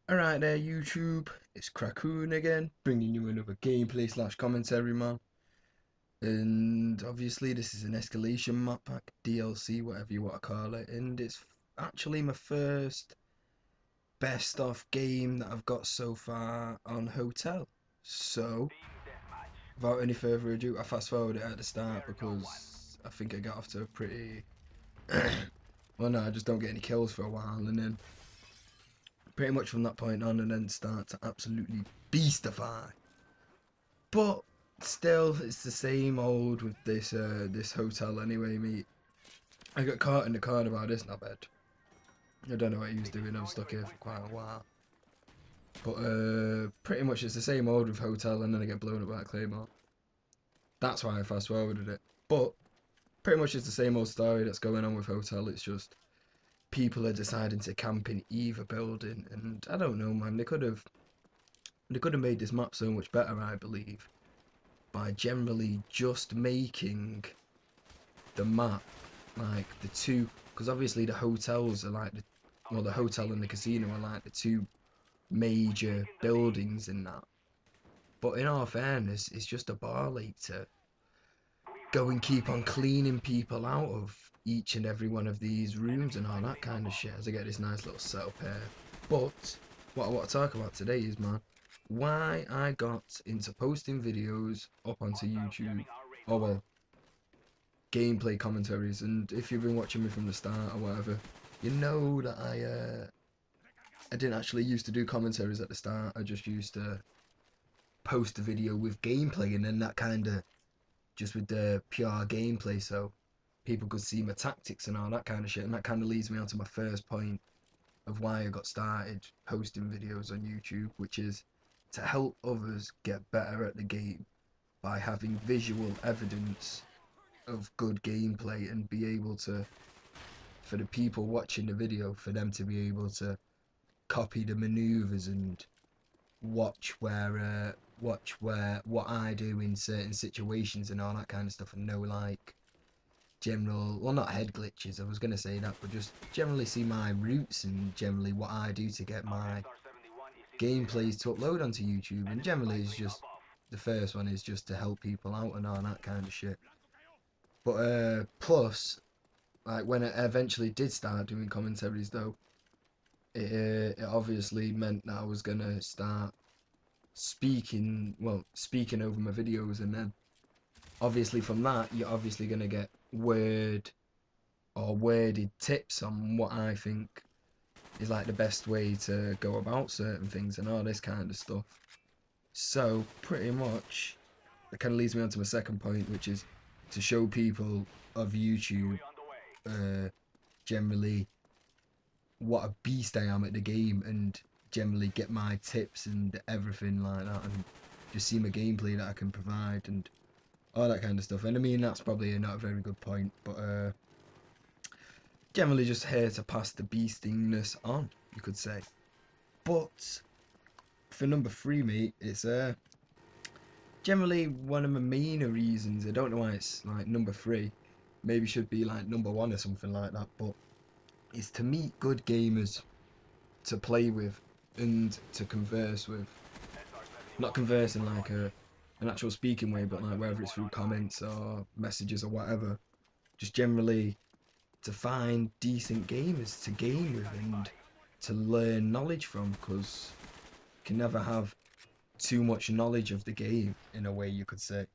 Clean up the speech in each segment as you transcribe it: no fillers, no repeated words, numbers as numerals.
Alright there YouTube, it's Krakoon again, bringing you another gameplay slash commentary, man. And obviously this is an escalation map pack, DLC, whatever you want to call it, and it's actually my first best of game that I've got so far on Hotel. So, without any further ado, I fast forward it at the start because I think I got off to a pretty... well no, I just don't get any kills for a while, and then pretty much from that point on and then start to absolutely beastify. But still, it's the same old with this hotel anyway, mate. I got caught in the corner by this not bad. I don't know what he was doing, I was stuck here for quite a while. But pretty much it's the same old with hotel and then I get blown up by a claymore. That's why I fast forwarded it. But pretty much it's the same old story that's going on with hotel, it's just people are deciding to camp in either building, and I don't know, man, they could have made this map so much better, I believe, by generally just making the map like the two, because obviously the hotels are like the hotel and the casino are like the two major buildings in that. But in all fairness, it's just a bar like to go and keep on cleaning people out of each and every one of these rooms and all that kind of shit as I get this nice little setup here. But what I want to talk about today is, man, why I got into posting videos up onto YouTube, or well, gameplay commentaries. And if you've been watching me from the start or whatever, you know that I didn't actually used to do commentaries at the start. I just used to post a video with gameplay, and then that kind of just with the pure gameplay, so people could see my tactics and all that kind of shit. And that kind of leads me on to my first point of why I got started posting videos on YouTube, which is to help others get better at the game by having visual evidence of good gameplay and be able to, for the people watching the video, for them to be able to copy the maneuvers and watch where what I do in certain situations and all that kind of stuff, and know like general, well, not head glitches, I was gonna say that, but just generally see my routes and generally what I do to get my gameplays to upload onto YouTube. And generally it's just, the first one is just to help people out and all that kind of shit. But plus, like when I eventually did start doing commentaries though, it obviously meant that I was gonna start speaking over my videos, and then obviously from that you're obviously gonna get worded tips on what I think is like the best way to go about certain things and all this kind of stuff. So pretty much that kind of leads me on to my second point, which is to show people of YouTube generally what a beast I am at the game, and generally get my tips and everything like that, and just see my gameplay that I can provide and all that kind of stuff. And I mean, that's probably not a very good point, but generally just here to pass the beastiness on, you could say. But for number three, mate, it's generally one of my main reasons. I don't know why it's like number three, maybe should be like number one or something like that, but it's to meet good gamers to play with and to converse with. Not converse in like an actual speaking way, but like whether it's through comments or messages or whatever. Just generally to find decent gamers to game with and to learn knowledge from, because you can never have too much knowledge of the game, in a way you could say.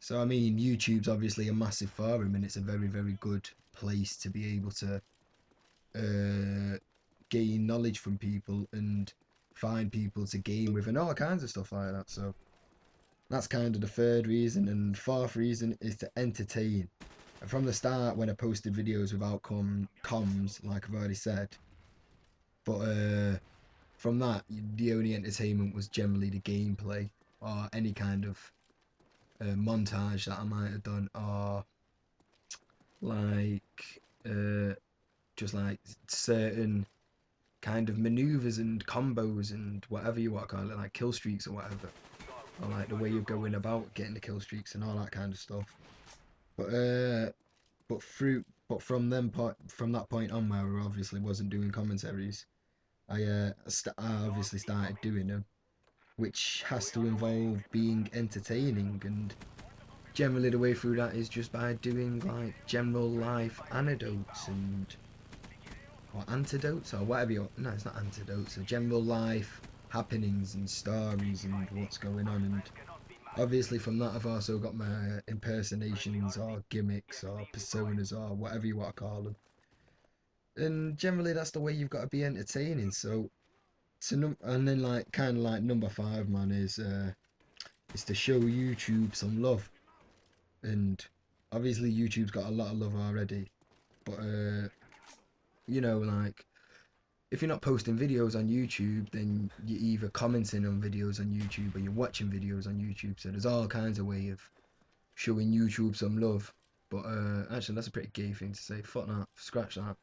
So I mean, YouTube's obviously a massive forum, and it's a very, very good place to be able to gain knowledge from people and find people to game with and all kinds of stuff like that. So that's kind of the third reason. And fourth reason is to entertain. And from the start, when I posted videos without comms, like I've already said, but from that, the only entertainment was generally the gameplay or any kind of montage that I might have done, or like just like certain kind of maneuvers and combos and whatever you want to call it, like kill streaks or whatever, or like the way you're going about getting the kill streaks and all that kind of stuff. But but from that point on, where I obviously wasn't doing commentaries, I obviously started doing them, which has to involve being entertaining, and generally the way through that is just by doing like general life anecdotes and or antidotes or whatever you no, it's not antidotes, so general life happenings and stories and what's going on. And obviously from that I've also got my impersonations or gimmicks or personas or whatever you want to call them. And generally that's the way you've got to be entertaining. So and then like kind of like number five, man, is to show YouTube some love. And obviously YouTube's got a lot of love already, but you know, like if you're not posting videos on YouTube, then you're either commenting on videos on YouTube or you're watching videos on YouTube. So there's all kinds of way of showing YouTube some love. But actually, that's a pretty gay thing to say. Fuck that, scratch that.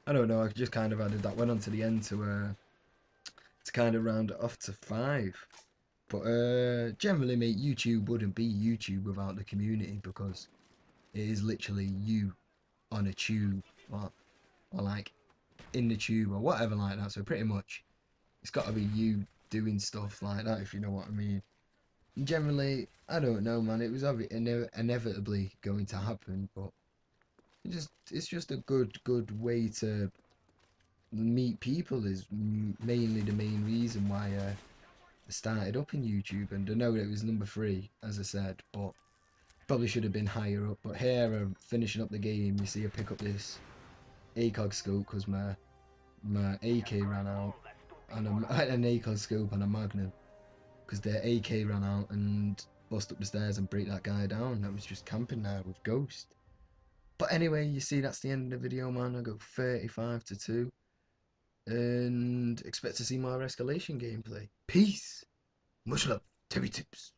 I don't know. I just kind of added that one onto the end to kind of round it off to five. But generally, mate, YouTube wouldn't be YouTube without the community, because it is literally you on a tube, or like in the tube or whatever like that. So pretty much it's got to be you doing stuff like that, if you know what I mean. And generally, I don't know, man. It was inevitably going to happen, but it's just a good way to meet people. Is mainly the main reason why I started up in YouTube. And I know it was number three, as I said, but probably should have been higher up. But here, I'm finishing up the game. You see, I pick up this ACOG scope because my AK ran out, and an ACOG scope and a Magnum, because their AK ran out, and bust up the stairs and break that guy down that was just camping there with Ghost. But anyway, you see, that's the end of the video, man. I go 35-2, and expect to see more escalation gameplay. Peace. Much love. Terry Tips.